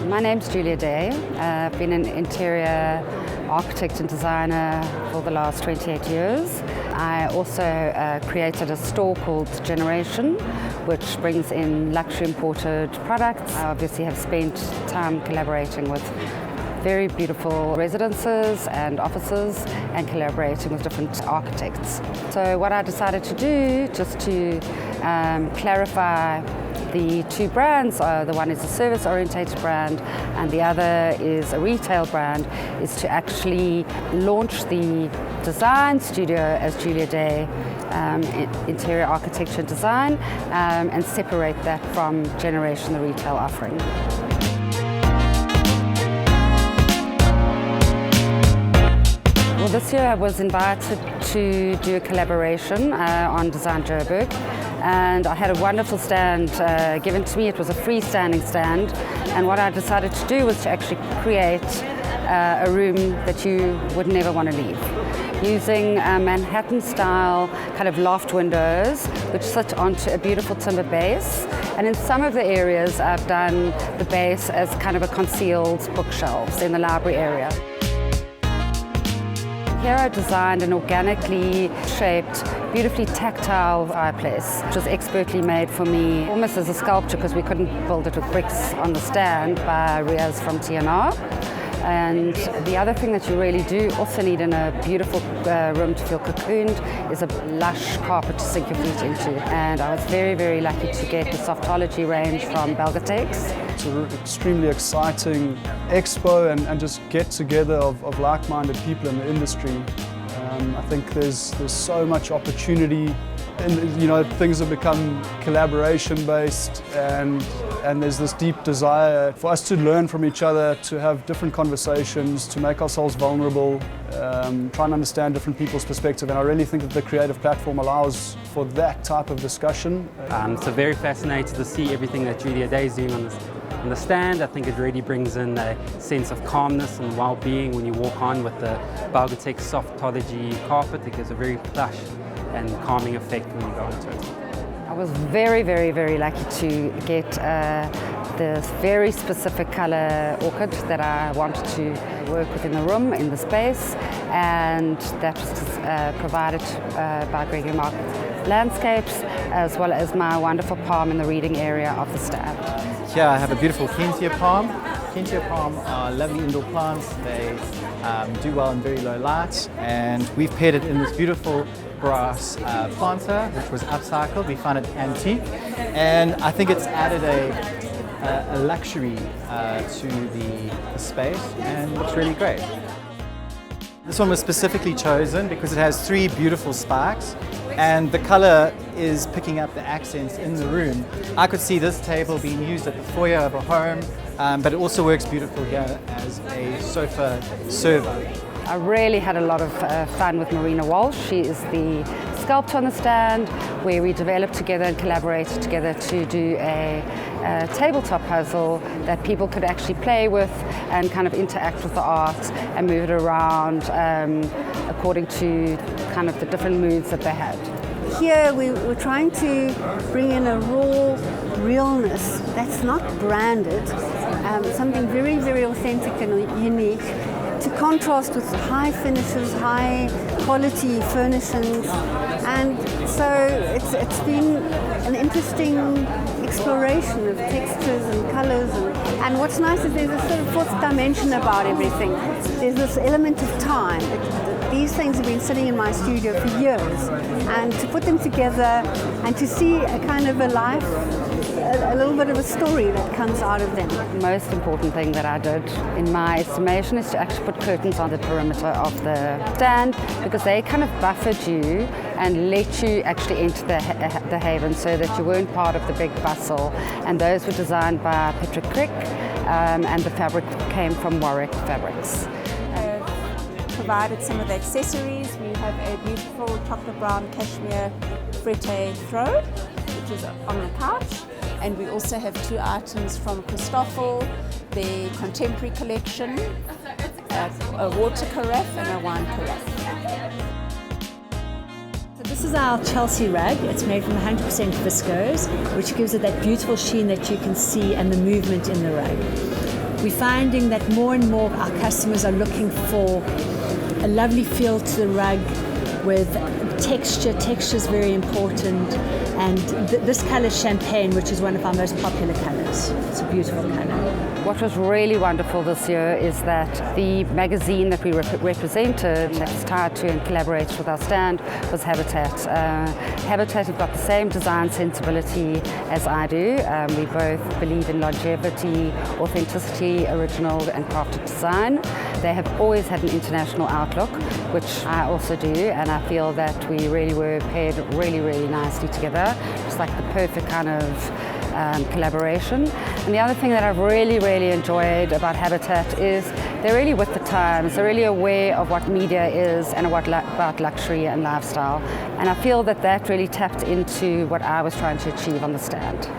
My name's Julia Day. I've been an interior architect and designer for the last 28 years. I also created a store called Generation, which brings in luxury imported products. I obviously have spent time collaborating with very beautiful residences and offices and collaborating with different architects. So what I decided to do, just to clarify the two brands, the one is a service-orientated brand and the other is a retail brand, is to actually launch the design studio as Julia Day Interior Architecture and Design and separate that from Generation, the retail offering. Well, this year I was invited to do a collaboration on Design Joburg, and I had a wonderful stand given to me. It was a freestanding stand, and what I decided to do was to actually create a room that you would never want to leave, using Manhattan-style kind of loft windows which sit onto a beautiful timber base. And in some of the areas I've done the base as kind of a concealed bookshelves in the library area. Here I designed an organically shaped, beautifully tactile fireplace, which was expertly made for me, almost as a sculpture because we couldn't build it with bricks on the stand, by Riaz from TNR. And the other thing that you really do also need in a beautiful room to feel cocooned is a lush carpet to sink your feet into. And I was very, very lucky to get the Softology range from Belgatex. It's an extremely exciting expo and just get together of like-minded people in the industry. I think there's so much opportunity, and things have become collaboration-based, and there's this deep desire for us to learn from each other, to have different conversations, to make ourselves vulnerable, try and understand different people's perspective, and I really think that the creative platform allows for that type of discussion. So very fascinated to see everything that Julia Day is doing on the stand. I think it really brings in a sense of calmness and well-being when you walk on with the Belgatex Softology carpet. It gives a very plush and calming effect when you go into it. I was very, very, very lucky to get this very specific colour orchid that I wanted to work with in the room, in the space, and that was provided by Gregory Mark Landscapes, as well as my wonderful palm in the reading area of the stand. Here I have a beautiful Kentia palm. Kentia palm are lovely indoor plants. They do well in very low light, and we've paired it in this beautiful brass planter, which was upcycled. We found it antique, and I think it's added a luxury to the space and looks really great. This one was specifically chosen because it has three beautiful spikes and the color is picking up the accents in the room. I could see this table being used at the foyer of a home, but it also works beautiful here as a sofa server. I really had a lot of fun with Marina Walsh. She is the sculptor on the stand, where we developed together and collaborated together to do a tabletop puzzle that people could actually play with and kind of interact with the art and move it around according to kind of the different moods that they had. Here we were trying to bring in a raw realness that's not branded, something very, very authentic and unique, to contrast with high finishes, high quality furnishings. And so it's been an interesting exploration of textures and colors. And what's nice is there's a sort of fourth dimension about everything. There's this element of time. These things have been sitting in my studio for years, and to put them together and to see a kind of a life, a little bit of a story that comes out of them. The most important thing that I did, in my estimation, is to actually put curtains on the perimeter of the stand, because they kind of buffered you and let you actually enter the haven so that you weren't part of the big bustle. And those were designed by Patrick Crick, and the fabric came from Warwick Fabrics. Provided some of the accessories. We have a beautiful chocolate brown cashmere frette throw, which is on the couch, and we also have two items from Christoffel, the contemporary collection, a water carafe and a wine carafe. So this is our Chelsea rug. It's made from 100% viscose, which gives it that beautiful sheen that you can see and the movement in the rug. we're finding that more and more our customers are looking for a lovely feel to the rug with texture. Texture is very important, and this colour is champagne, which is one of our most popular colours. It's a beautiful colour. What was really wonderful this year is that the magazine that we represented, that's tied to and collaborates with our stand, was Habitat. Habitat have got the same design sensibility as I do. We both believe in longevity, authenticity, original and crafted design. They have always had an international outlook, which I also do, and I feel that we really were paired really nicely together. It's like the perfect kind of collaboration. And the other thing that I've really enjoyed about Habitat is they're really with the times. They're really aware of what media is and about luxury and lifestyle. And I feel that that really tapped into what I was trying to achieve on the stand.